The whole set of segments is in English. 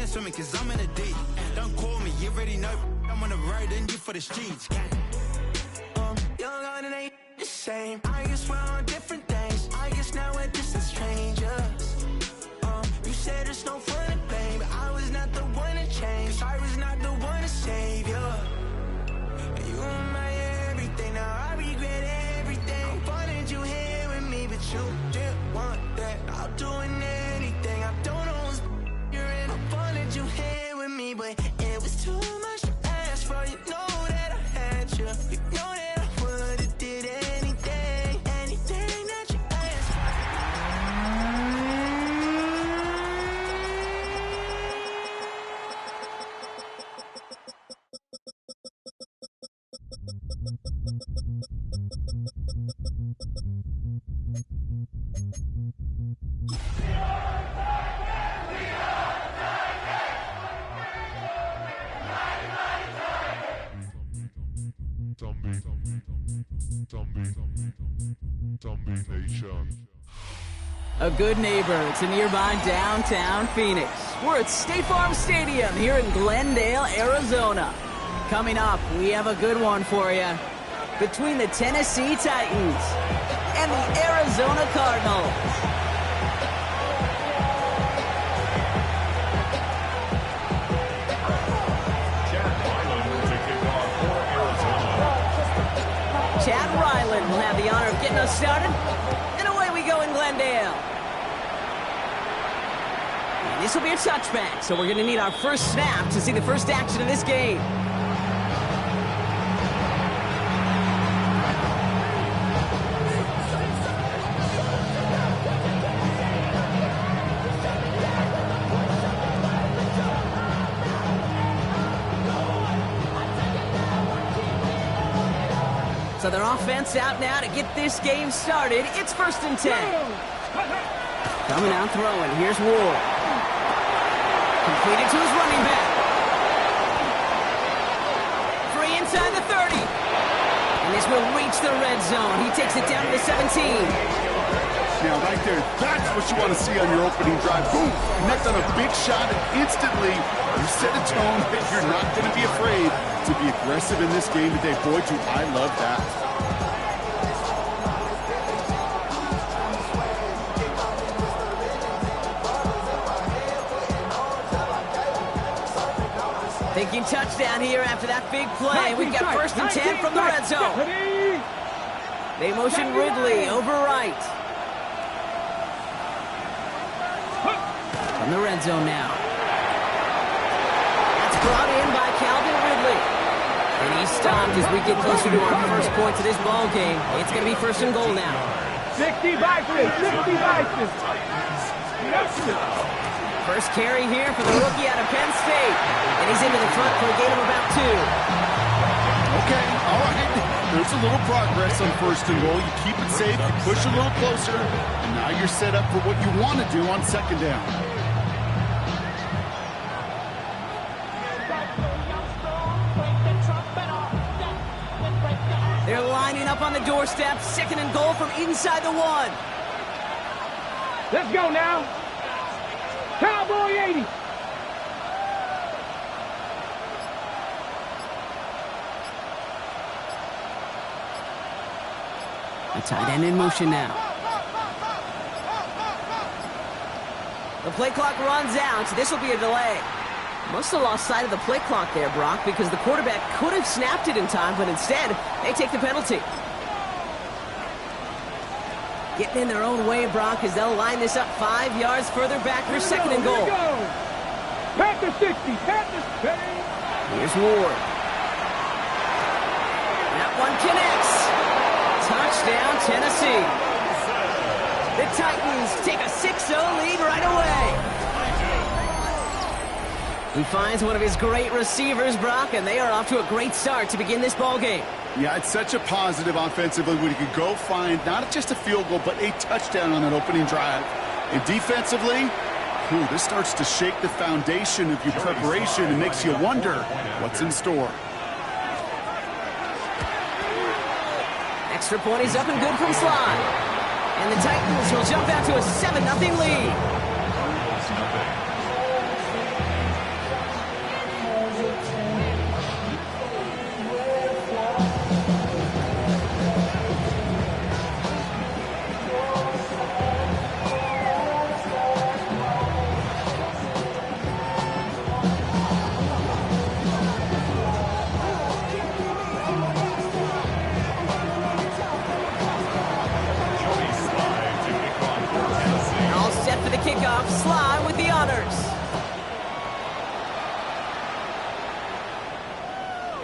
swimming cause I'm in a deep. Don't call me, you already know I'm on the road and you for the streets. Young and ain't the same. I guess we're on different things. I guess now we're distant strangers. You said it's no fun to blame, but I was not the one to change. 'Cause I was not the one to save you. And you were my everything. Now I regret everything. I wanted you here with me, but you didn't want that. I'll do anything. I don't know what's you're in. I wanted you here with me, but it was too much to ask for. You know that I had you. You know that I would've did anything, anything that you asked for. A good neighbor to nearby downtown Phoenix. We're at State Farm Stadium here in Glendale, Arizona. Coming up, we have a good one for you. Between the Tennessee Titans and the Arizona Cardinals. Chad Ryland will have the honor of getting us started. And away we go in Glendale. And this will be a touchback, so we're going to need our first snap to see the first action of this game. So their offense out now to get this game started. It's 1st and 10. Coming out throwing. Here's Ward. Completed to his running back. Free inside the 30. And this will reach the red zone. He takes it down to the 17. Now, right there, that's what you want to see on your opening drive. Boom! Connect on a big shot, and instantly you set a tone that you're not going to be afraid to be aggressive in this game today. Boy, do I love that. Thinking touchdown here after that big play. We've got 1st and 10 from the red zone. They motion Ridley over right. From the red zone now. That's brought in by Calvin Ridley. And he's stopped as we get closer to our first points of this ball game. It's going to be 1st and goal now. 60 Vikings, 60 Vikings. First carry here for the rookie out of Penn State. And he's into the front for a gain of about 2. Okay, all right. There's a little progress on 1st and goal. You keep it safe, you push a little closer, and now you're set up for what you want to do on 2nd down. They're lining up on the doorstep. 2nd and goal from inside the 1. Let's go now. Cowboy 80. The tight end in motion now. The play clock runs out. This will be a delay. Must have lost sight of the play clock there, Brock, because the quarterback could have snapped it in time, but instead, they take the penalty. Getting in their own way, Brock, as they'll line this up 5 yards further back for 2nd and goal. Panther 60, Panther 60. Here's Ward. That one connects. Touchdown, Tennessee. The Titans take a 6-0 lead right away. He finds one of his great receivers, Brock, and they are off to a great start to begin this ball game. Yeah, it's such a positive offensively when you could go find not just a field goal, but a touchdown on that opening drive. And defensively, this starts to shake the foundation of your preparation and makes you wonder what's in store. Extra point is up and good from Slide. And the Titans will jump out to a 7-0 lead.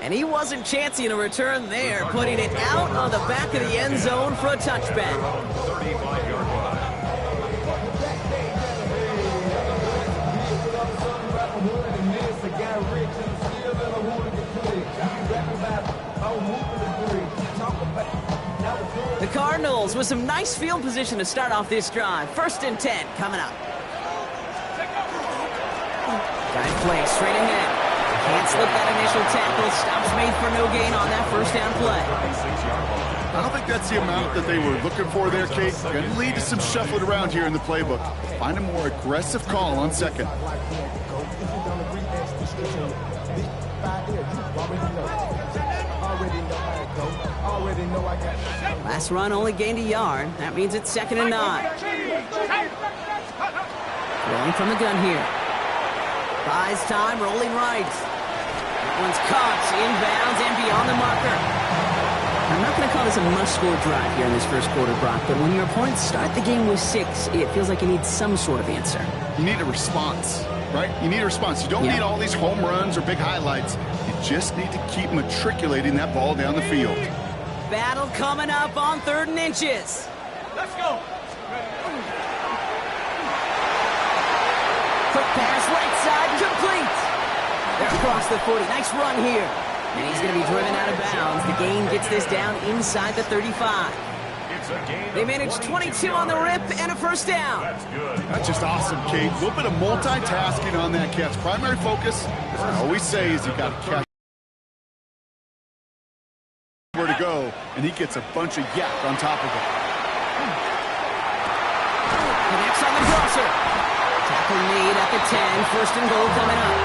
And he wasn't chancing a return there, putting it out on the back of the end zone for a touchback. 35-yard line. The Cardinals with some nice field position to start off this drive. 1st and 10 coming up. Guide play straight ahead. Can't slip that initial tackle. Stops made for no gain on that 1st down play. I don't think that's the amount that they were looking for there, Kate. Going to lead to some shuffling around here in the playbook. Find a more aggressive call on 2nd. Last run only gained a yard. That means it's 2nd and 9. Rolling from the gun here. Buys time, rolling right. That one's caught, inbounds, and beyond the marker. I'm not going to call this a must-score drive here in this first quarter, Brock, but when your opponents start the game with 6, it feels like you need some sort of answer. You need a response, right? You need a response. You don't need all these home runs or big highlights. You just need to keep matriculating that ball down the field. Battle coming up on 3rd and inches. Let's go. Quick pass, right side, complete. They're across the 40. Nice run here. And he's going to be driven out of bounds. The gain gets this down inside the 35. They managed 22 on the rip and a 1st down. That's just awesome, Kate. A little bit of multitasking on that catch. Primary focus, as I always say, is you got to catch where to go, and he gets a bunch of yak on top of it. Connects on the crosser. Tackle made at the 10. 1st and goal coming up.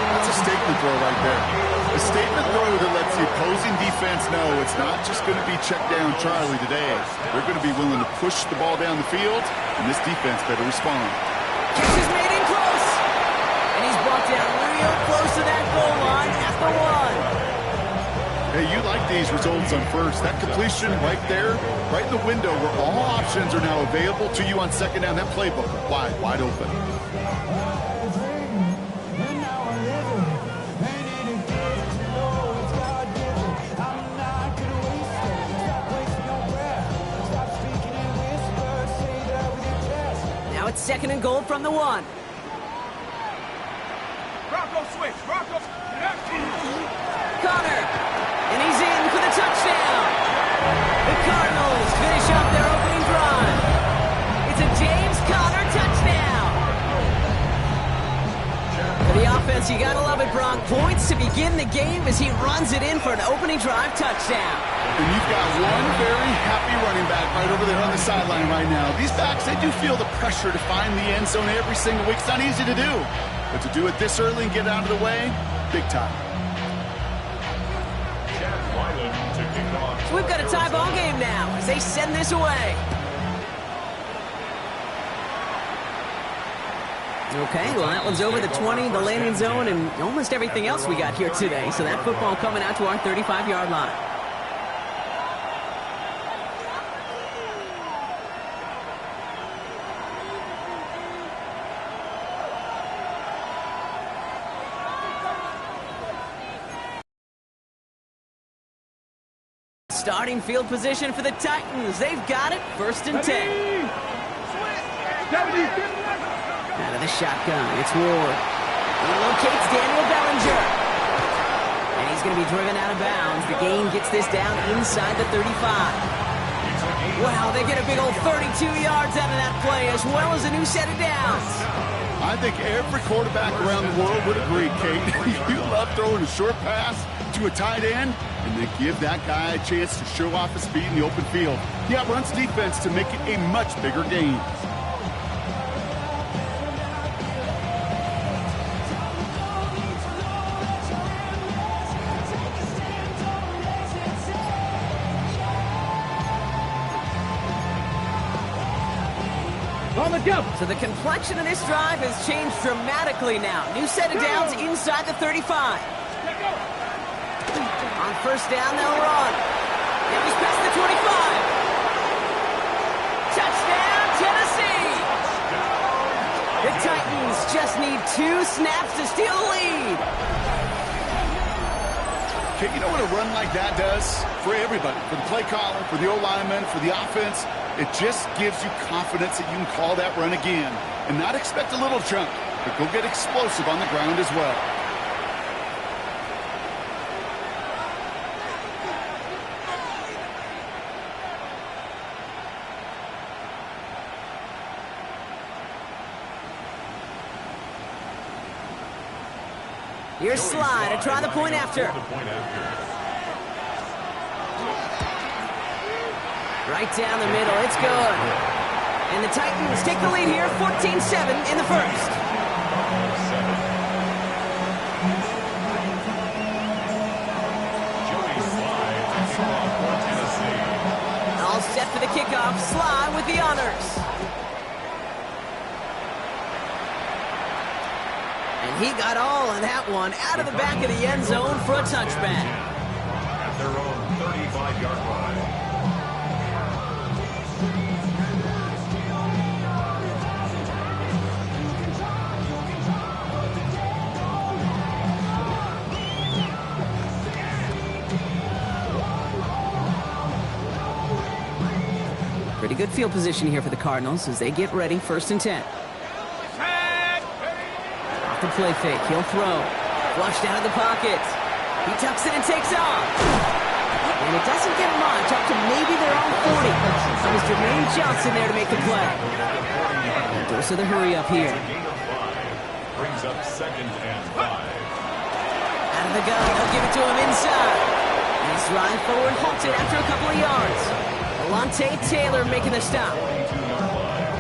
That's a statement throw right there. A statement throw that lets the opposing defense know it's not just going to be check down Charlie today. They're going to be willing to push the ball down the field, and this defense better respond. Catch is made in close. And he's brought down real close to that goal line at the 1. Hey, you like these results on 1st. That completion right there, right in the window where all options are now available to you on 2nd down. That playbook wide open. Now it's 2nd and goal from the 1. Rocco switch. Rocco. Connor. And he's in for the touchdown. The Cardinals finish up their opening drive. It's a James Conner touchdown. For the offense, you gotta love it, Brock. Points to begin the game as he runs it in for an opening drive touchdown. And you've got one very happy running back right over there on the sideline right now. These backs, they do feel the pressure to find the end zone every single week. It's not easy to do. But to do it this early and get out of the way, big time. So we've got a tie ball game now as they send this away. Okay, well, that one's over the 20, the landing zone, and almost everything else we got here today. So that football coming out to our 35-yard line. Starting field position for the Titans. They've got it. 1st and 10. Out of the shotgun, it's Ward. He locates Daniel Bellinger. And he's going to be driven out of bounds. The gain gets this down inside the 35. Wow, they get a big old 32 yards out of that play, as well as a new set of downs. I think every quarterback around the world would agree, Kate. You love throwing a short pass to a tight end and then give that guy a chance to show off his speed in the open field. He outruns defense to make it a much bigger gain. So the complexion of this drive has changed dramatically now. New set of downs inside the 35. On 1st down, they'll run. Now he's past the 25. Touchdown, Tennessee! The Titans just need 2 snaps to steal the lead. Okay, you know what a run like that does? For everybody, for the play caller, for the O-lineman, for the offense, it just gives you confidence that you can call that run again and not expect a little chunk, but go get explosive on the ground as well. Here's Sly to try the point after. Right down the middle, it's good. And the Titans take the lead here, 14-7 in the first. All set for the kickoff, Sly with the honors. And he got all of that one out of the back of the end zone for a touchback. At their own 35-yard line. Pretty good field position here for the Cardinals as they get ready, 1st and 10. Off the play fake, he'll throw. Flushed out of the pocket. He tucks it and takes off. And it doesn't get much, up to maybe their own 40. So Mr. Jermaine Johnson there to make the play. Dose of the hurry up here. Brings up 2nd and 5. Out of the gun, they'll give it to him inside. He's running forward, halted after a couple of yards. Alontae Taylor making the stop.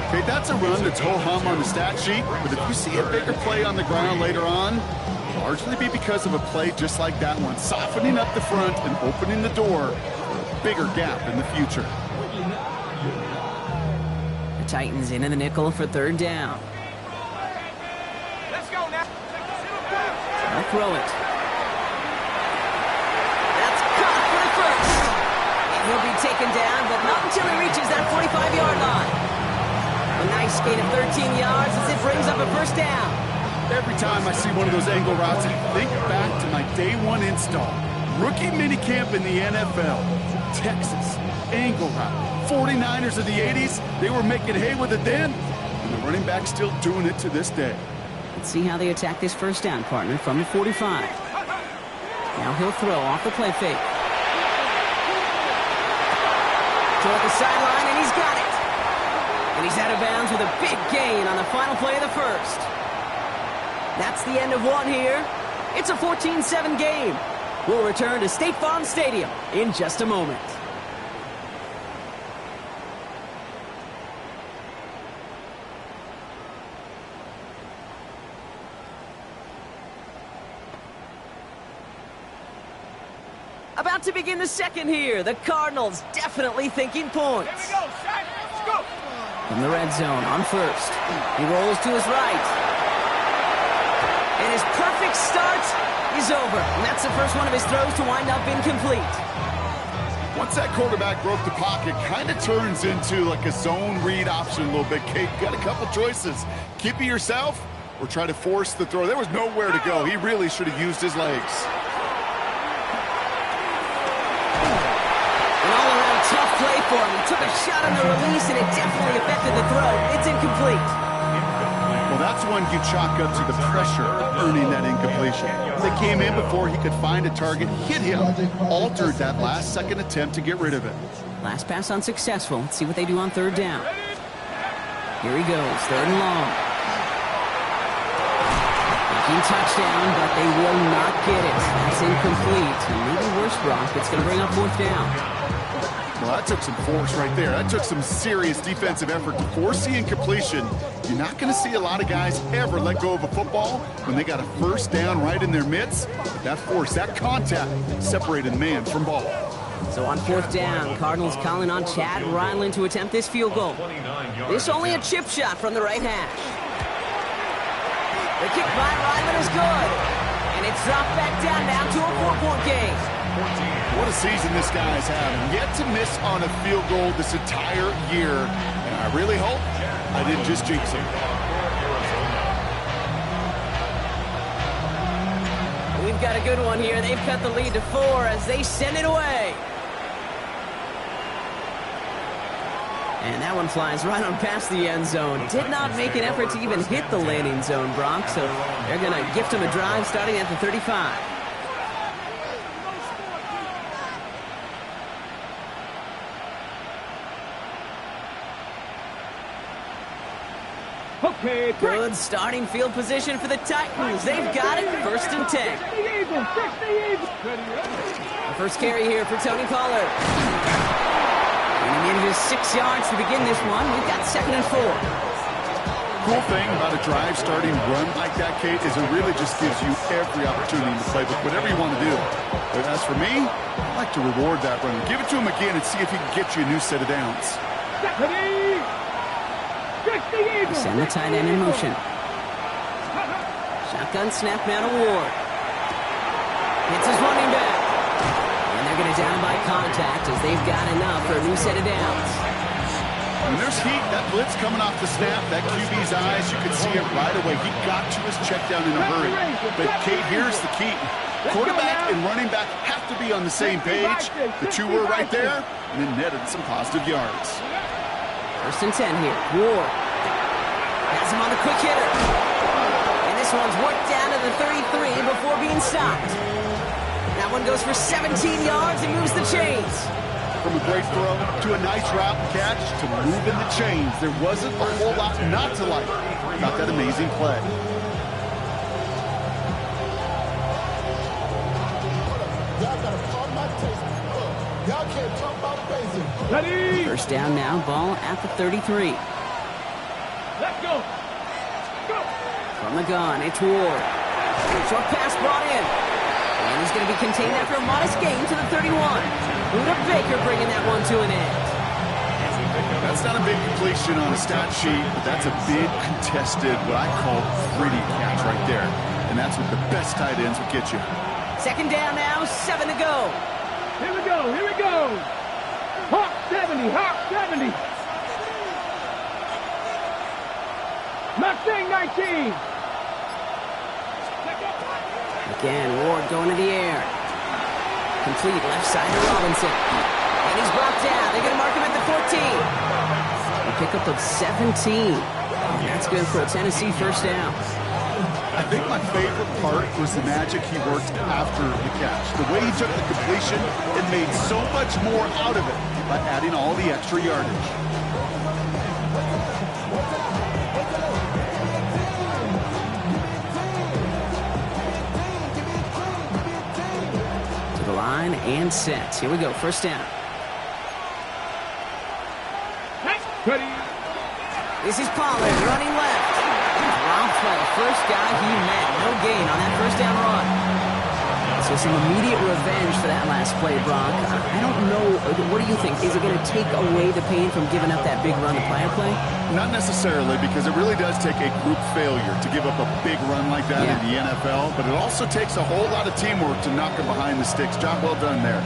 Okay, that's a run that's ho-hum on the stat sheet, but if you see a bigger play on the ground later on, it'll largely be because of a play just like that one, softening up the front and opening the door for a bigger gap in the future. The Titans in the nickel for 3rd down. Let's go now. They'll throw it. That's caught for the first. And he'll be taken down, but not until he reaches that 45-yard line. A nice gain of 13 yards as it brings up a 1st down. Every time I see one of those angle routes, I think back to my day 1 install. Rookie minicamp in the NFL. Texas, angle route. 49ers of the 80s, they were making hay with it then, and the running back's still doing it to this day. Let's see how they attack this 1st down, partner, from the 45. Now he'll throw off the play fake. Toward the sideline, and he's got it. And he's out of bounds with a big gain on the final play of the first. That's the end of one here. It's a 14-7 game. We'll return to State Farm Stadium in just a moment. About to begin the second here. The Cardinals definitely thinking points. Here we go, Shaq. Let's go. From the red zone on 1st. He rolls to his right. And his perfect start is over. And that's the first one of his throws to wind up incomplete. Once that quarterback broke the pocket, kind of turns into like a zone read option a little bit. Kate, got a couple choices. Keep it yourself or try to force the throw. There was nowhere to go. He really should have used his legs. Tough play for him. He took a shot on the release, and it definitely affected the throw. It's incomplete. Well, that's one you chalk up to the pressure of earning that incompletion. They came in before he could find a target, hit him, altered that last-second attempt to get rid of it. Last pass unsuccessful. Let's see what they do on 3rd down. Here he goes, 3rd and long. Making touchdown, but they will not get it. That's incomplete. And maybe worse, Brock, it's going to bring up 4th down. Well, that took some force right there. That took some serious defensive effort to force the incompletion. You're not going to see a lot of guys ever let go of a football when they got a 1st down right in their midst. But that force, that contact, separated man from ball. So on 4th down, Cardinals calling on Chad Ryland to attempt this field goal. This only a chip shot from the right hash. The kick by Ryland is good. And it's dropped back down now to a 4-point game. What a season this guy's having. Yet to miss on a field goal this entire year. And I really hope I didn't just jinx him. We've they've got a good one here. They've cut the lead to 4 as they send it away. And that one flies right on past the end zone. Did not make an effort to even hit the landing zone, Brock, so they're going to gift him a drive starting at the 35. Okay, Good starting field position for the Titans. They've got it, 1st and 10. The first carry here for Tony Pollard. And he manages 6 yards to begin this one. We've got 2nd and 4. Cool thing about a drive starting run like that, Kate, is it really just gives you every opportunity in the playbook, whatever you want to do. But as for me, I like to reward that run. Give it to him again and see if he can get you a new set of downs. Send the tight end in motion. Shotgun snap now to Ward. Hits his running back. And they're going to down by contact as they've got enough for a new set of downs. When there's heat, that blitz coming off the snap, that QB's eyes, you can see it right away. He got to his check down in a hurry. But, Kate, here's the key. Quarterback and running back have to be on the same page. The two were right there, and then netted some positive yards. 1st and 10 here. Ward has him on the quick hitter. And this one's worked down to the 33 before being stopped. That one goes for 17 yards and moves the chains. From a great throw to a nice route and catch to moving the chains. There wasn't a whole lot not to like about that amazing play. First down now, ball at the 33. Let's go. From the gun, it's Ward. Short pass brought in. And he's going to be contained after a modest gain to the 31. Buda Baker bringing that one to an end. That's not a big completion on a stat sheet, but that's a big contested, what I call gritty catch right there. And that's what the best tight ends will get you. 2nd down now, 7 to go. Here we go. Hawk 70. Mustang 19. Again, Ward going to the air. Complete left side to Robinson. And he's brought down. They're going to mark him at the 14. A pickup of 17. And that's good for a Tennessee first down. I think my favorite part was the magic he worked after the catch. The way he took the completion and made so much more out of it by adding all the extra yardage. To the line and set. Here we go, 1st down. This is Pollard running left. Dropped by the first guy he met. No gain on that 1st down run. So some immediate revenge for that last play, Brock. I don't know. What do you think? Is it going to take away the pain from giving up that big run the prior play? Not necessarily, because it really does take a group failure to give up a big run like that in the NFL. But it also takes a whole lot of teamwork to knock him behind the sticks. Job well done there.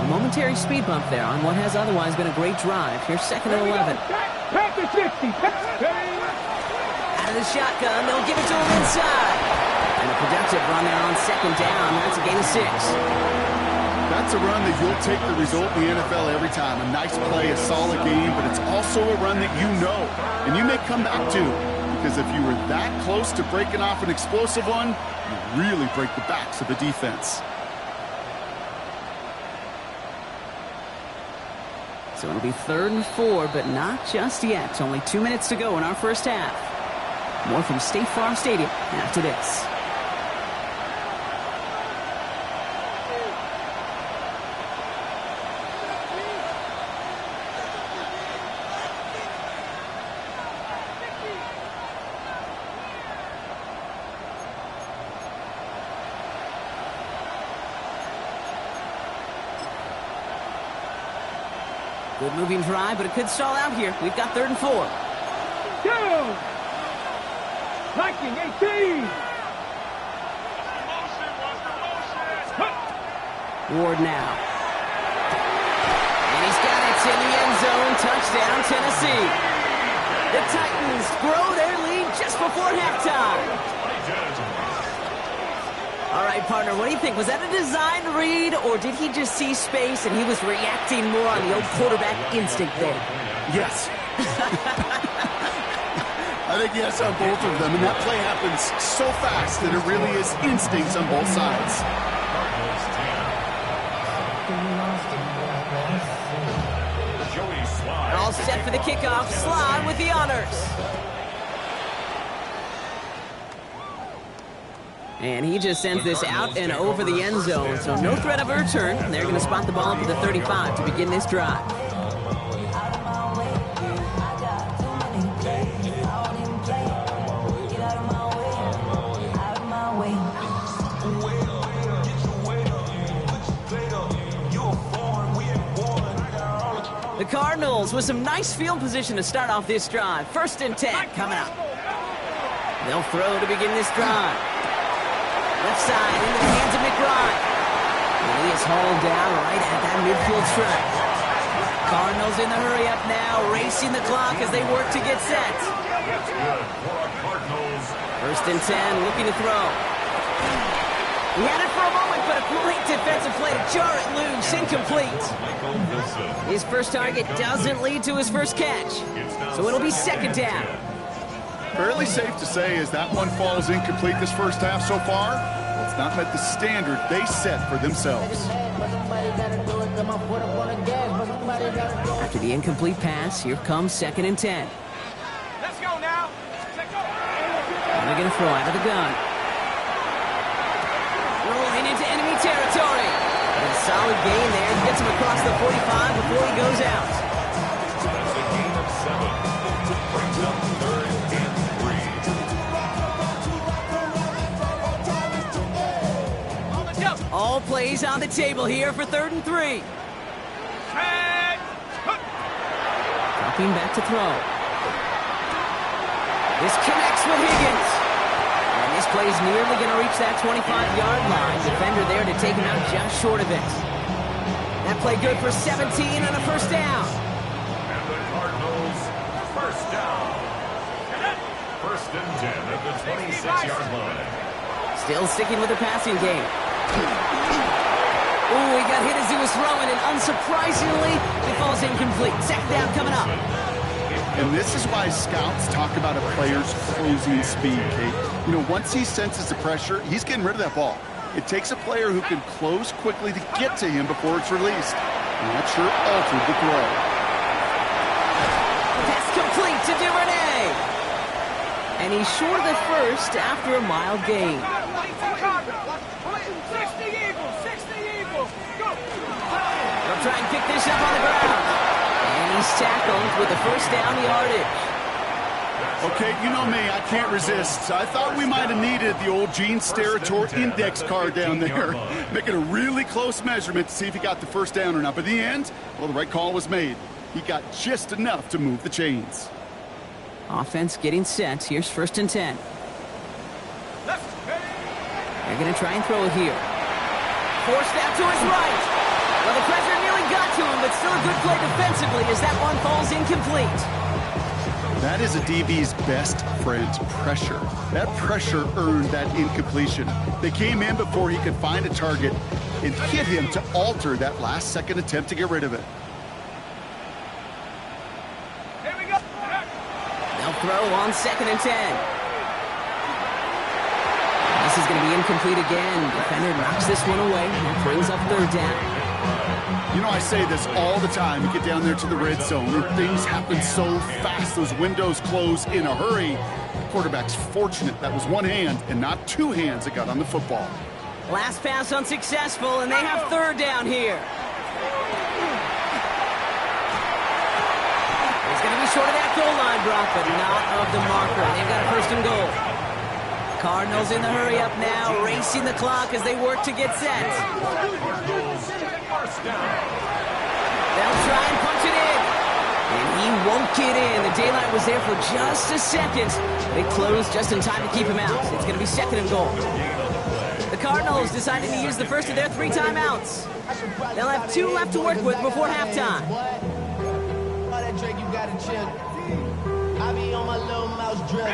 Momentary speed bump there on what has otherwise been a great drive. Here's 2nd and 11. Pass the 60. Out of the shotgun, they'll give it to him inside. And a productive run there on 2nd down. That's a gain of 6. That's a run that you'll take the result in the NFL every time. A nice play, a solid game, but it's also a run that you know. And you may come back to, because if you were that close to breaking off an explosive one, you really break the backs of the defense. So it'll be 3rd and 4, but not just yet. Only 2 minutes to go in our first half. More from State Farm Stadium after this. Good moving drive, but it could stall out here. We've got 3rd and 4. Down. Viking 18. Ward now. And he's got it in the end zone. Touchdown, Tennessee. The Titans grow their lead just before halftime. All right, partner, what do you think? Was that a design read, or did he just see space and he was reacting more on the old quarterback instinct there? Yes. I think yes on both of them, and that play happens so fast that it really is instincts on both sides. All set for the kickoff. Slide with the honors. And he just sends this out and over the end zone, so no threat of a return. They're going to spot the ball up at the 35 to begin this drive. The Cardinals with some nice field position to start off this drive. 1st and 10 coming up. They'll throw to begin this drive. Left side into the hands of McBride. And he is hauled down right at that midfield track. Cardinals in the hurry up now, racing the clock as they work to get set. 1st and 10, looking to throw. He had it for a moment, but a great defensive play to jar it loose, incomplete. His first target doesn't lead to his first catch, so it'll be 2nd down. Fairly safe to say as that one falls incomplete this first half so far, it's not met the standard they set for themselves. After the incomplete pass, here comes 2nd and 10. Let's go now. And they're going to throw out of the gun. Rolling into enemy territory. And a solid gain there. Gets him across the 45 before he goes out. That's a gain of 7. Brings up 3rd and 3. All plays on the table here for 3rd and 3. Dropping back to throw. This connects with Higgins. And this play is nearly going to reach that 25-yard line. Defender there to take him out just short of it. That play good for 17 on a 1st down. And the Cardinals, 1st down. 1st and 10 at the 26-yard line. Still sticking with the passing game. Ooh, he got hit as he was throwing, and unsurprisingly, it falls incomplete. 2nd down coming up. And this is why scouts talk about a player's closing speed, Kate. You know, once he senses the pressure, he's getting rid of that ball. It takes a player who can close quickly to get to him before it's released. And that sure altered the throw. Pass complete to Duvernay. And he's short of the first after a mild gain. 60 Eagles, go! They'll try and pick this up on the ground. And he's tackled with the 1st down yardage. Okay, you know me, I can't resist. I thought we might have needed the old Gene Steratore index card down there. Making a really close measurement to see if he got the 1st down or not. But in the end, well, the right call was made. He got just enough to move the chains. Offense getting set. Here's 1st and 10. They're going to try and throw it here. Forced out to his right. Well, the pressure nearly got to him, but still a good play defensively as that one falls incomplete. That is a DB's best friend, pressure. That pressure earned that incompletion. They came in before he could find a target and hit him to alter that last-second attempt to get rid of it. Here we go. They'll throw on 2nd and 10. This is going to be incomplete again. Defender knocks this one away and brings up 3rd down. You know, I say this all the time. You get down there to the red zone, and things happen so fast. Those windows close in a hurry. The quarterback's fortunate that was one hand and not 2 hands that got on the football. Last pass unsuccessful, and they have 3rd down here. He's going to be short of that goal line, Brock, but not of the marker. They've got a 1st and goal. Cardinals in the hurry up now, racing the clock as they work to get set. They'll try and punch it in. And he won't get in. The daylight was there for just a second. They closed just in time to keep him out. It's going to be 2nd and goal. The Cardinals decided to use the first of their 3 timeouts. They'll have 2 left to work with before halftime. Drake, you gotta chill. I be on my little mouse drill.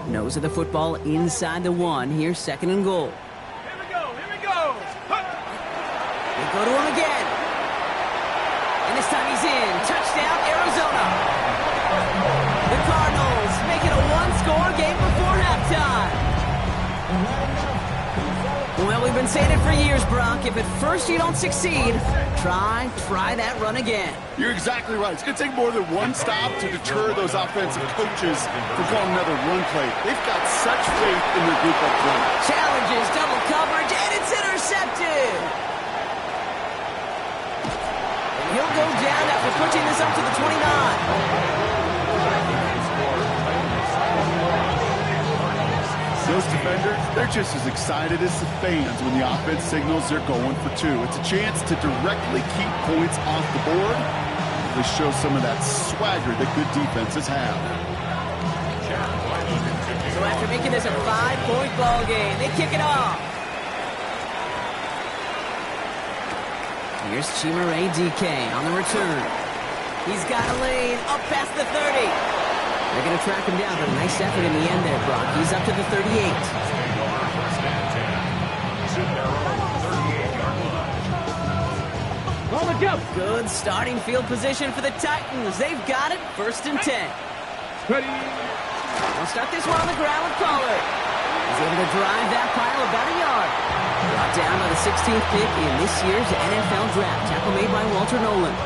Nose of the football inside the 1. Here's 2nd and goal. Here we go. They go to him again. And this time he's in. Touchdown, Arizona. The Cardinals make it a 1-score game before halftime. Well, we've been saying it for years, Brock. If at first you don't succeed, try that run again. You're exactly right. It's going to take more than one stop to deter those offensive coaches from calling another run play. They've got such faith in their group up front. Challenges, double coverage, and it's intercepted. And he'll go down after pushing this up to the 29. Those defenders, they're just as excited as the fans when the offense signals they're going for 2. It's a chance to directly keep points off the board. They show some of that swagger that good defenses have. So after making this a 5-point ball game, they kick it off. Here's Chimere DK on the return. He's got a lane up past the 30. They're going to track him down, but a nice effort in the end there, Brock. He's up to the 38. Good starting field position for the Titans. They've got it, 1st and 10. Ready. We'll start this one on the ground with Pollard. He's able to drive that pile about a yard. Brought down by the 16th pick in this year's NFL draft. Tackle made by Walter Nolan.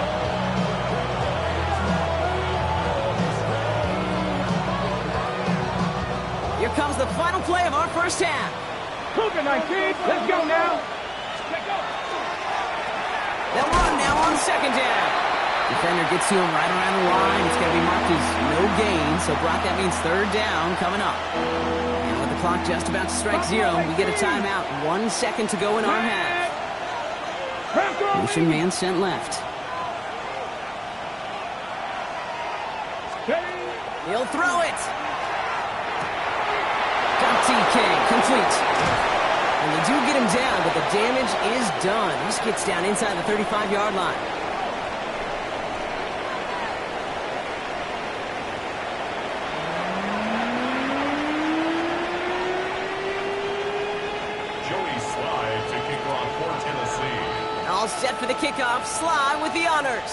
Here comes the final play of our first half. Cougar 19. Let's go now. They'll run now on 2nd down. Defender gets to him right around the line. It's going to be marked as no gain. So, Brock, that means 3rd down coming up. And with the clock just about to strike 0, we get a timeout. 1 second to go in our half. Motion man sent left. He'll throw it. TK, complete. And they do get him down, but the damage is done. He gets down inside the 35-yard line. Joey Sly to kick off for Tennessee. All set for the kickoff. Sly with the honors.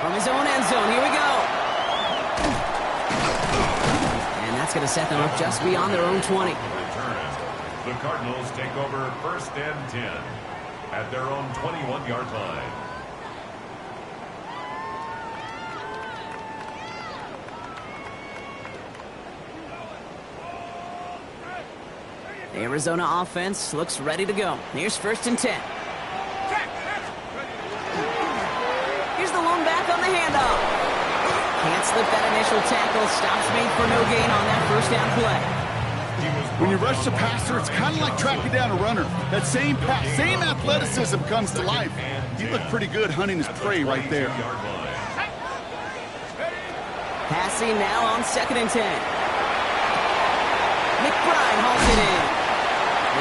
From his own end zone, here we go. And that's going to set them up just beyond their own 20. The Cardinals take over 1st and 10 at their own 21-yard line. The Arizona offense looks ready to go. Here's 1st and 10. Here's the lone back on the handoff. Can't slip that initial tackle. Stops made for no gain on that 1st down play. When you rush the passer, it's kind of like tracking down a runner. That same athleticism comes to life. He looked pretty good hunting his prey right there. Passing now on 2nd and 10. McBride hauls it in.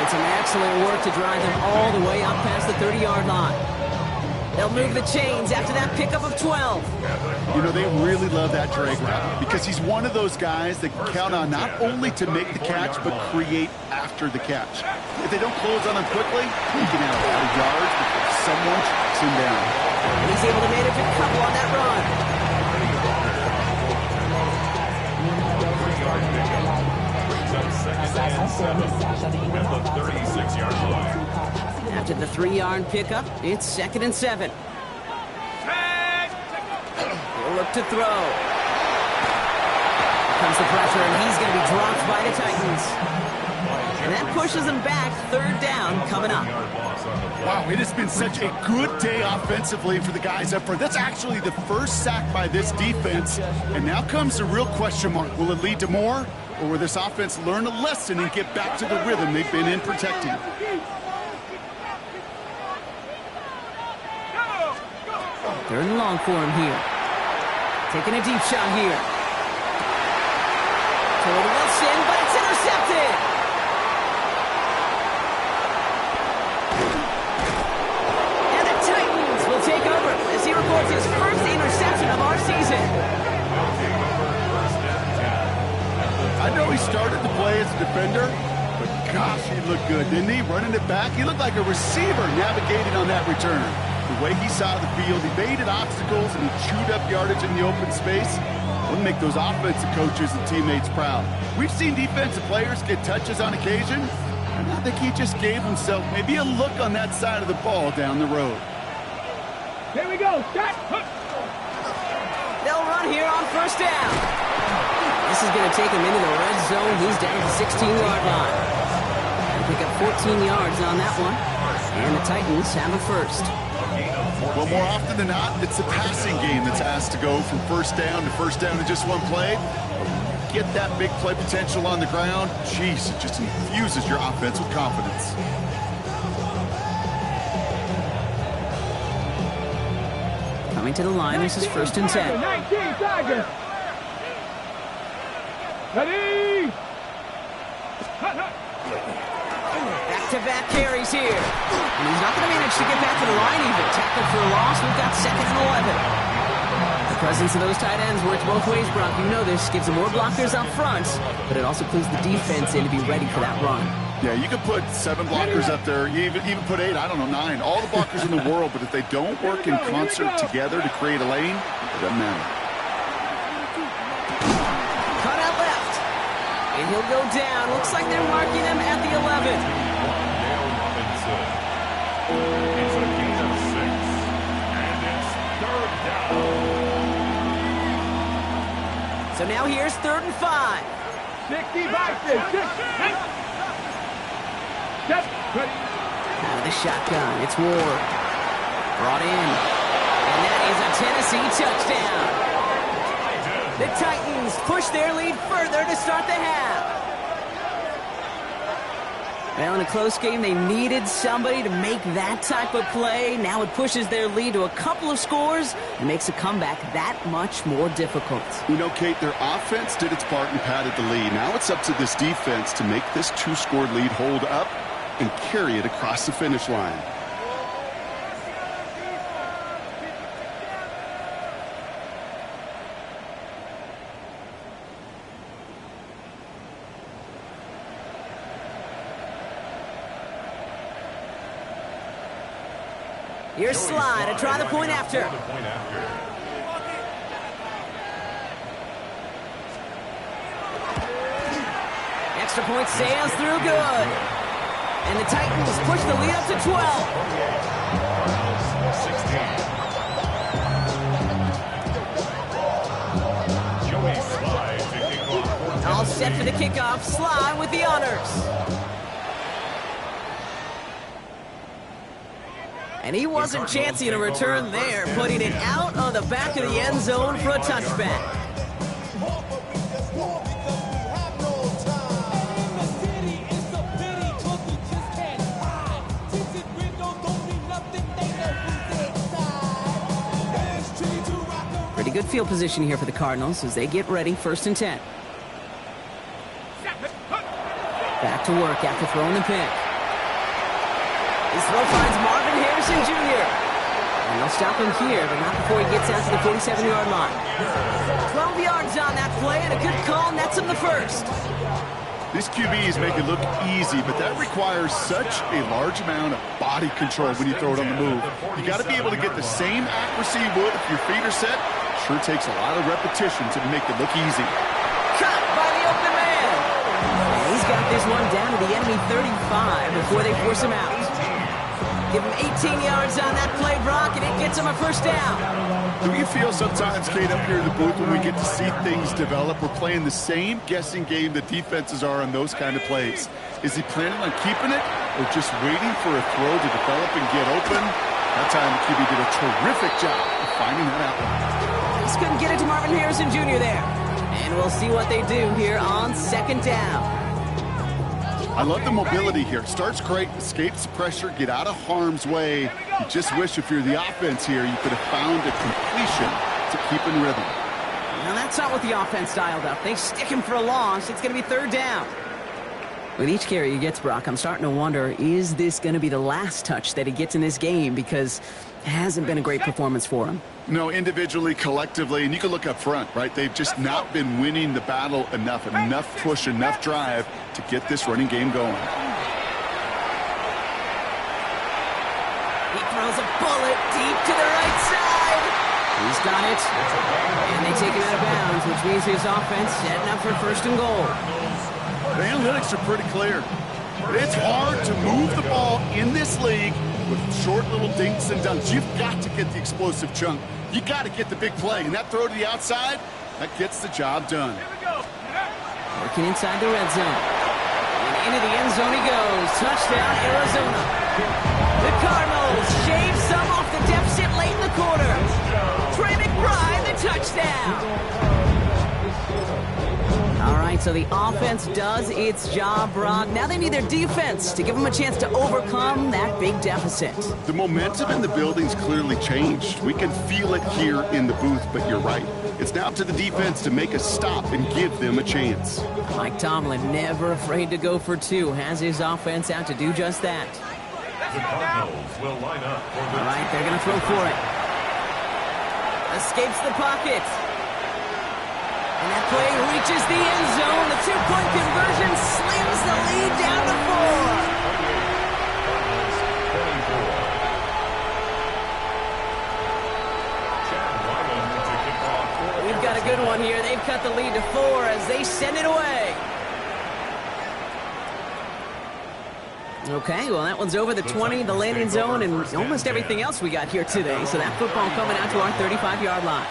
It's an excellent work to drive them all the way up past the 30-yard line. They'll move the chains after that pickup of 12. You know, they really love that drag route because he's one of those guys that can count on not only to make the catch, but create after the catch. If they don't close on him quickly, he can have a lot of yards before someone tracks him down. And he's able to manage a couple on that run. At the 36-yard line. After the 3-yard pickup, it's 2nd and 7. He'll look to throw. Here comes the pressure, and he's going to be dropped by the Titans. And that pushes them back. 3rd down coming up. Wow, it has been such a good day offensively for the guys up front. That's actually the first sack by this defense. And now comes the real question mark. Will it lead to more? Or will this offense learn a lesson and get back to the rhythm they've been in protecting? 3rd and long for him here. Taking a deep shot here. Toward Wilson, but it's intercepted. And season. I know he started to play as a defender, but gosh, he looked good, didn't he? Running it back, he looked like a receiver navigating on that return. The way he saw the field, he baited obstacles and he chewed up yardage in the open space. Wouldn't make those offensive coaches and teammates proud. We've seen defensive players get touches on occasion, and I think he just gave himself maybe a look on that side of the ball down the road. Here we go. Start. They'll run here on first down. This is going to take him into the red zone. He's down to the 16-yard line. And pick up 14 yards on that one. And the Titans have a first. Well, more often than not, it's the passing game that's asked to go from first down in just one play. Get that big play potential on the ground. Jeez, it just infuses your offense with confidence. Coming to the line, this is first and 10. 19, Tiger. Ready? Back-to-back carries here. And he's not going to manage to get back to the line even. Tackled for a loss. We've got second and 11. The presence of those tight ends works both ways, Brock. You know this. Gives them more blockers up front, but it also clues the defense in to be ready for that run. Yeah, you can put 7 blockers up there. You even put 8, I don't know, 9. All the blockers in the world, but if they don't work in concert together to create a lane, it doesn't matter. Cut out left. And he'll go down. Looks like they're marking him at the 11. It's a gain of 6, and it's third down. So now here's 3rd and 5. 60 boxes. 6. Out of the shotgun, it's Ward. Brought in. And that is a Tennessee touchdown. The Titans push their lead further to start the half. Well, in a close game, they needed somebody to make that type of play. Now it pushes their lead to a couple of scores and makes a comeback that much more difficult. You know, Kate, their offense did its part and padded the lead. Now it's up to this defense to make this 2-score lead hold up and carry it across the finish line. Here's Slide to try the point after. Extra point sails through good. And the Titans push the lead up to 12. 16. Joey Slide to kick off. All set for the kickoff. Slide with the honors. And he wasn't chancing a return there, putting it out on the back of the end zone for a touchback. Pretty good field position here for the Cardinals as they get ready, 1st and 10. Back to work after throwing the pick. His throw finds Marvin Harrison Jr. And they'll stop him here, but not before he gets out to the 47-yard line. 12 yards on that play, and a good call nets him the first. These QBs make it look easy, but that requires such a large amount of body control when you throw it on the move. You got to be able to get the same accuracy you would if your feet are set. Sure takes a lot of repetition to make it look easy. Cut by the open man. And he's got this one down to the enemy 35 before they force him out. Give him 18 yards on that play, Brock, and it gets him a first down. Do you feel sometimes, Kate, up here in the booth when we get to see things develop, we're playing the same guessing game that defenses are on those kind of plays? Is he planning on keeping it or just waiting for a throw to develop and get open? That time the QB did a terrific job of finding that out. Just couldn't get it to Marvin Harrison Jr. there. And we'll see what they do here on 2nd down. I love the mobility here. Starts great, escapes the pressure, get out of harm's way. You just wish if you're the offense here, you could have found a completion to keep in rhythm. Now that's not what the offense dialed up. They stick him for a loss. It's going to be 3rd down. With each carry he gets, Brock, I'm starting to wonder, is this going to be the last touch that he gets in this game? Because it hasn't been a great performance for him. No, individually, collectively, and you can look up front, right? They've just not been winning the battle enough push, enough drive to get this running game going. He throws a bullet deep to the right side. He's got it. And they take him out of bounds, which means his offense setting up for first and goal. The analytics are pretty clear. It's hard to move the ball in this league with short little dinks and dunks. You've got to get the explosive chunk. You got to get the big play. And that throw to the outside, that gets the job done. Working inside the red zone. And into the end zone he goes. Touchdown, Arizona. The Cardinals shave some off the deficit late in the quarter. Trey McBride, the touchdown. All right, so the offense does its job, Brock. Now they need their defense to give them a chance to overcome that big deficit. The momentum in the building's clearly changed. We can feel it here in the booth, but you're right. It's now up to the defense to make a stop and give them a chance. Mike Tomlin, never afraid to go for two, has his offense out to do just that. The Cardinals will line up for the... All right, they're going to throw for it. Escapes the pocket. And that play reaches the end zone. The two-point conversion slams the lead down to 4. We've got a good one here. They've cut the lead to 4 as they send it away. Okay, well, that one's over the 20, the landing zone, and almost everything else we got here today. So that football coming out to our 35-yard line.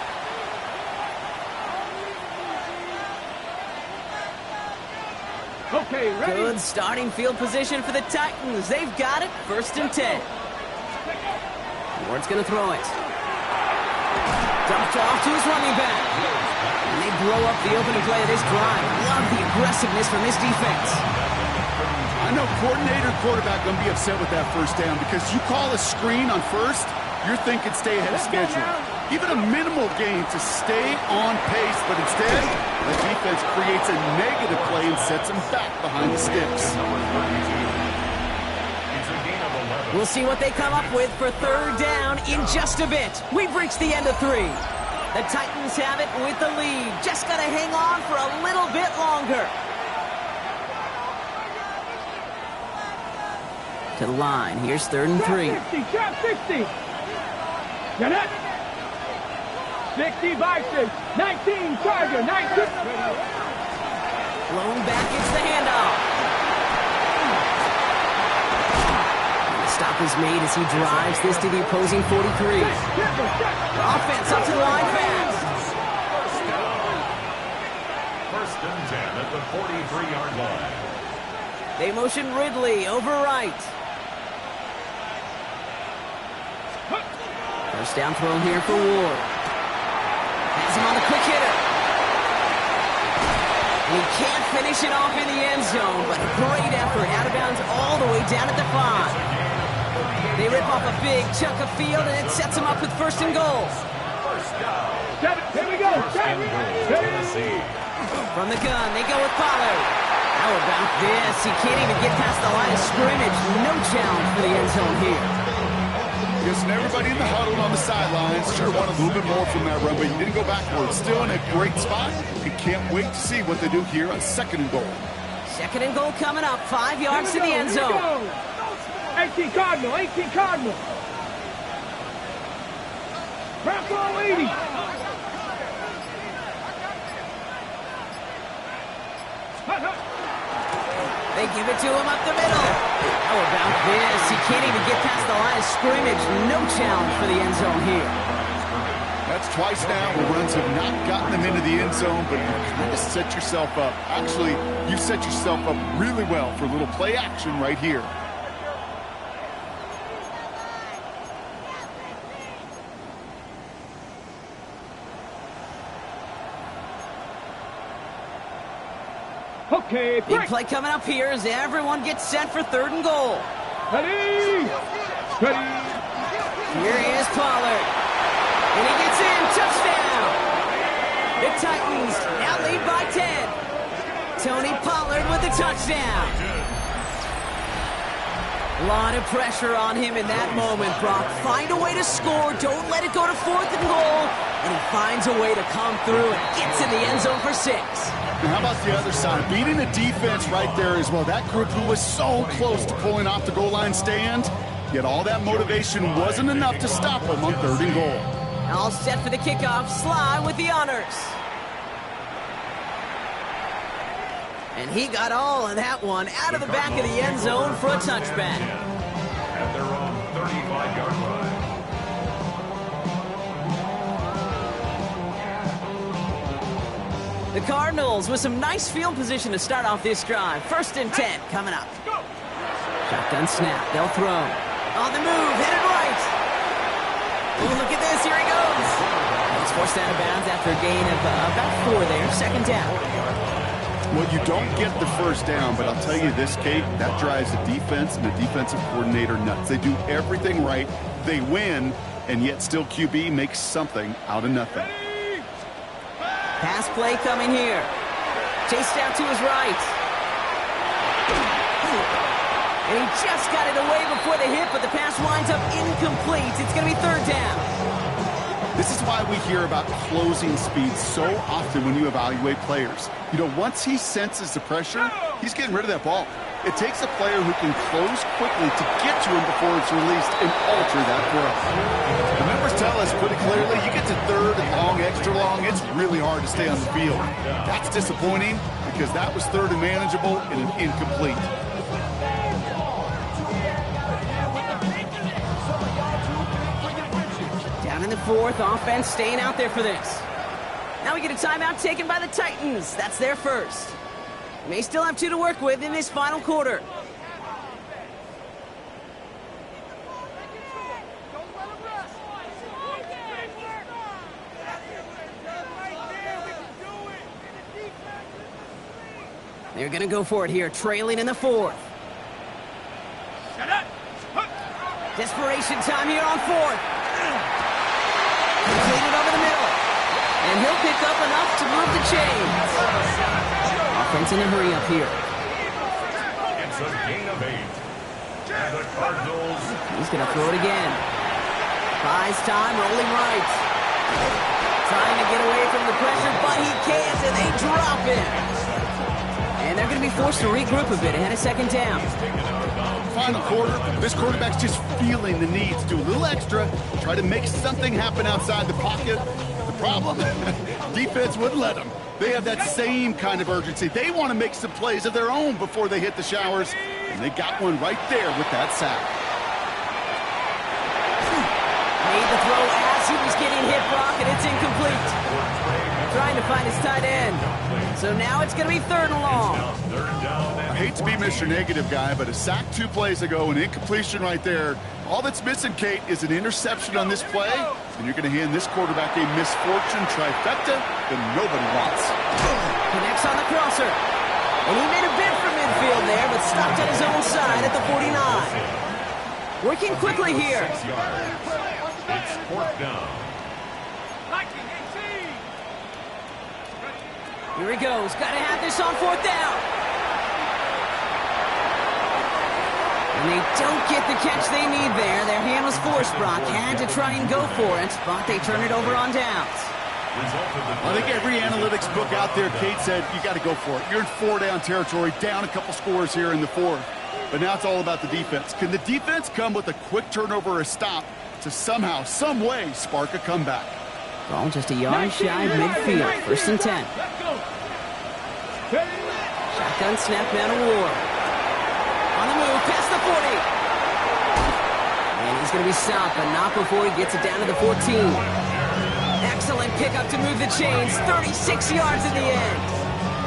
Okay, ready? Good starting field position for the Titans. They've got it. 1st and 10. Ward's going to throw it. Dumped off to his running back. And they blow up the opening play of this drive. Love the aggressiveness from this defense. I know coordinator and quarterback going to be upset with that first down because you call a screen on first, you're thinking stay ahead of schedule. Even a minimal gain to stay on pace, but instead, the defense creates a negative play and sets them back behind the sticks. We'll see what they come up with for 3rd down in just a bit. We've reached the end of 3. The Titans have it with the lead. Just got to hang on for a little bit longer. To the line. Here's 3rd and 3. Trap 60. Get it. 60 Vices. 19 Charger. 19. Blown back, it's the handoff. And the stop is made as he drives this to the opposing 43. Offense up to the line fast. 1st and 10 at the 43-yard line. They motion Ridley over right. First down throw here for Ward. Has him on a quick hitter. And he can't finish it off in the end zone, but a great effort out of bounds all the way down at the 5. They rip off a big chunk of field, and it sets them up with 1st and goal. Here we go. From the gun, they go with Pollard. How about this? He can't even get past the line of scrimmage. No challenge for the end zone here. Listen, everybody in the huddle on the sidelines sure want a little bit more from that run, but he didn't go backwards. Still in a great spot. He can't wait to see what they do here on 2nd and goal. 2nd and goal coming up. 5 yards to the end zone. 18 Cardinal. 18 Cardinal. Bravo 80. They give it to him up the middle. How about this? He can't even get past the line of scrimmage. No challenge for the end zone here. That's twice now where runs have not gotten them into the end zone, but you kind of set yourself up. Actually, you set yourself up really well for a little play action right here. Okay, big play coming up here as everyone gets set for 3rd and goal. Ready? Ready? Here is Pollard. And he gets in. Touchdown. The Titans now lead by 10. Tony Pollard with the touchdown. A lot of pressure on him in that moment, Brock. Find a way to score. Don't let it go to 4th and goal. And he finds a way to come through and gets in the end zone for 6. And how about the other side? Beating the defense right there as well. That group who was so close to pulling off the goal line stand, yet all that motivation wasn't enough to stop them on 3rd and goal. All set for the kickoff. Sly with the honors. And he got all of that one out of the back of the end zone for a touchback. At their own 35-yard line. The Cardinals with some nice field position to start off this drive. 1st and 10 coming up. Shotgun snap. They'll throw. On the move. Headed right. Ooh, look at this. Here he goes. It's forced out of bounds after a gain of about 4 there. 2nd down. Well, you don't get the 1st down, but I'll tell you this, Kate, that drives the defense and the defensive coordinator nuts. They do everything right. They win, and yet still QB makes something out of nothing. Pass play coming here. Chased out to his right. And he just got it away before the hit, but the pass winds up incomplete. It's going to be 3rd down. This is why we hear about closing speed so often when you evaluate players. You know, once he senses the pressure, he's getting rid of that ball. It takes a player who can close quickly to get to him before it's released and alter that throw. The numbers tell us pretty clearly, you get to 3rd and long, extra long, it's really hard to stay on the field. That's disappointing because that was 3rd and manageable and an incomplete. Down in the 4th, offense staying out there for this. Now we get a timeout taken by the Titans. That's their first. May still have 2 to work with in this final quarter. They're going to go for it here, trailing in the 4th. Desperation time here on 4th. Completed over the middle. And he'll pick up enough to move the chains. Offense in a hurry up here. It's a gain of 8. And the Cardinals. He's going to throw it again. Buys time, rolling right. Trying to get away from the pressure, but he can't, and they drop it. And they're going to be forced to regroup a bit ahead of 2nd down. Final quarter, this quarterback's just feeling the need to do a little extra, try to make something happen outside the pocket. The problem, defense wouldn't let them. They have that same kind of urgency. They want to make some plays of their own before they hit the showers, and they got one right there with that sack. Made the throw as he was getting hit, Brock, and it's incomplete. Trying to find his tight end. So now it's going to be 3rd and long. I hate to be Mr. Negative guy, but a sack 2 plays ago, an incompletion right there. All that's missing, Kate, is an interception on this play, and you're going to hand this quarterback a misfortune trifecta that nobody wants. Connects on the crosser. And he made a bid for midfield there, but stopped at his own side at the 49. Working quickly here. 6 yards. It's 4th down. Here he goes. Got to have this on 4th down. And they don't get the catch they need there. Their hand was forced, Brock. Had to try and go for it, but they turn it over on downs. I think every analytics book out there, Kate said, you got to go for it. You're in 4-down territory, down a couple scores here in the 4th. But now it's all about the defense. Can the defense come with a quick turnover or a stop to somehow, some way, spark a comeback? Ball just a yard shy of midfield. 1st and 10. Shotgun snap, man of war. On the move, past the 40. And he's going to be stopped, but not before he gets it down to the 14. Excellent pickup to move the chains. 36 yards in the end.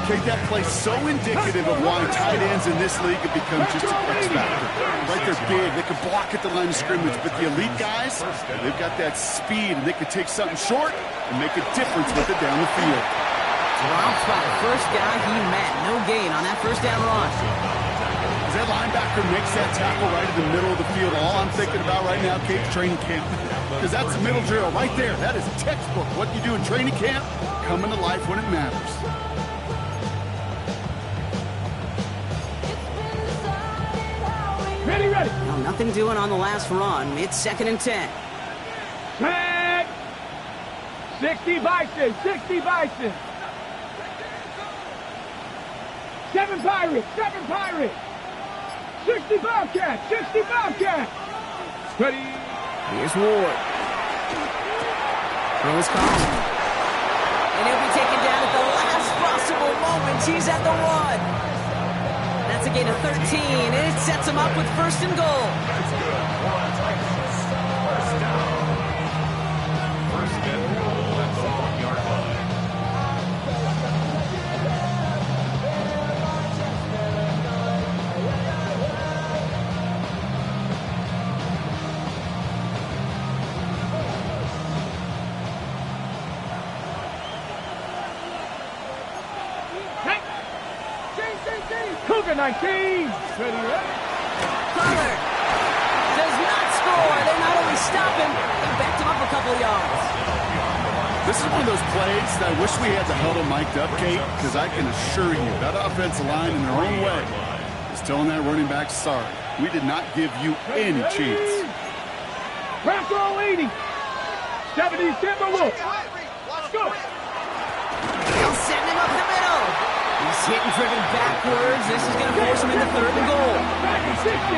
Kate, that play's so indicative of why tight ends in this league have become just a X factor. Right, they're big, they can block at the line of scrimmage, but the elite guys, they've got that speed, and they can take something short and make a difference with it down the field. Dropped by the first guy he met. No gain on that 1st down run. As that linebacker makes that tackle right in the middle of the field, all I'm thinking about right now, Kate, training camp. Because that's the middle drill right there. That is textbook. What you do in training camp, coming to life when it matters. Ready, ready. Well, nothing doing on the last run. It's 2nd and 10. Tag. 60 Bison, 60 Bison. 7 Pirates, 7 Pirates. 60 Bobcats, 60 Bobcats. Ready. Here's Ward. Throws caution. And he'll be taken down at the last possible moment. He's at the 1. That's a gain of 13, and it sets him up with 1st and goal. That's good. Titans. First down. 1st and goal at the 1-yard line. Cougar 19. Ready, ready. Collar does not score. They not only stop him, they backed him up a couple yards. This is one of those plays that I wish we had the huddle mic'd up, Kate, because I can assure you that offensive line in their own way is telling that running back, sorry, we did not give you any chance. Crack roll 80. 70 Timberwolves. Let's go. They'll send him up the middle. He's hit and driven backwards. This is going to force him into 3rd and goal.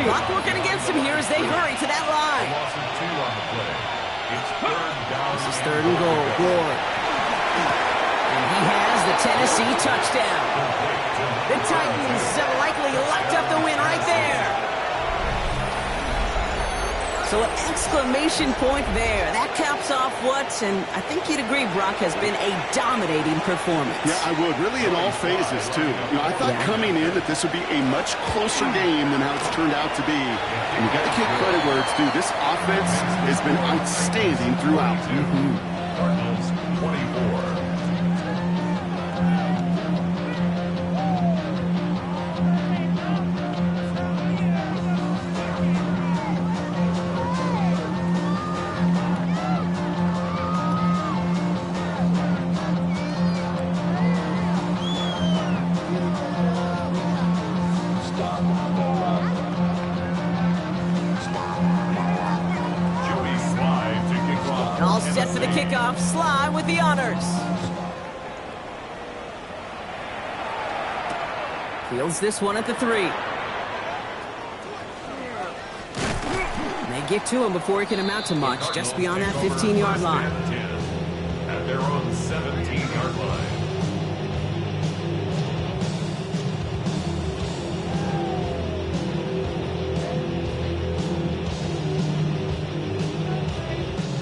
Clock working against him here as they hurry to that line. Loss of 2 on the play. It's 3rd down. This is 3rd and goal. Ward. And he has the Tennessee touchdown. The Titans likely locked up the win right there. So an exclamation point there. That caps off what, and I think you'd agree, Brock, has been a dominating performance. Yeah, I would. Really in all phases, too. You know, I thought coming in that this would be a much closer game than how it's turned out to be. And you got to give credit where it's due. This offense has been outstanding throughout. Cardinals 24. All set for the kickoff. Sly with the honors. Fields this one at the 3. They get to him before he can amount to much, just beyond that 15-yard line. At their own 17-yard line.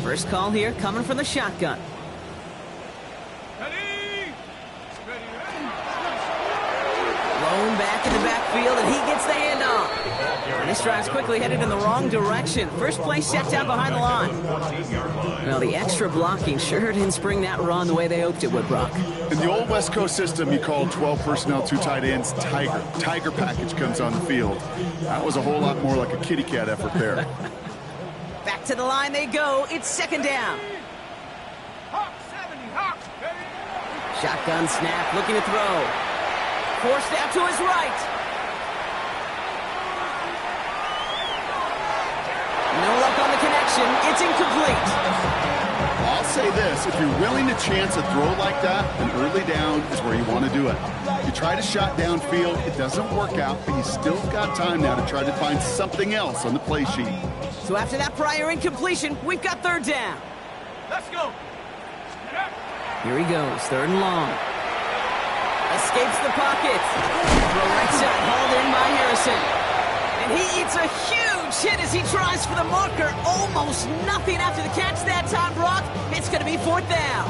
First call here coming from the shotgun. Ready. Ready, ready. Blown back in the backfield, and he gets the handoff. And this drive's quickly headed in the wrong direction. First play set down behind the line. Well, the extra blocking sure didn't spring that run the way they hoped it would, Brock. In the old West Coast system, you called 12 personnel, 2 tight ends, Tiger. Tiger package comes on the field. That was a whole lot more like a kitty cat effort there. Back to the line they go. It's 2nd down. Hawk 70, Hawk. Shotgun snap, looking to throw. Forced out to his right. No luck on the connection. It's incomplete. I'll say this, if you're willing to chance a throw like that, an early down is where you want to do it. You try to shot downfield, it doesn't work out, but you still got time now to try to find something else on the play sheet. So after that prior incompletion, we've got 3rd down. Let's go. Here he goes, 3rd and long. Escapes the pocket. Throw right side, hauled in by Harrison. And he eats a huge hit as he tries for the marker. Almost nothing after the catch that time, Brock. It's going to be 4th down.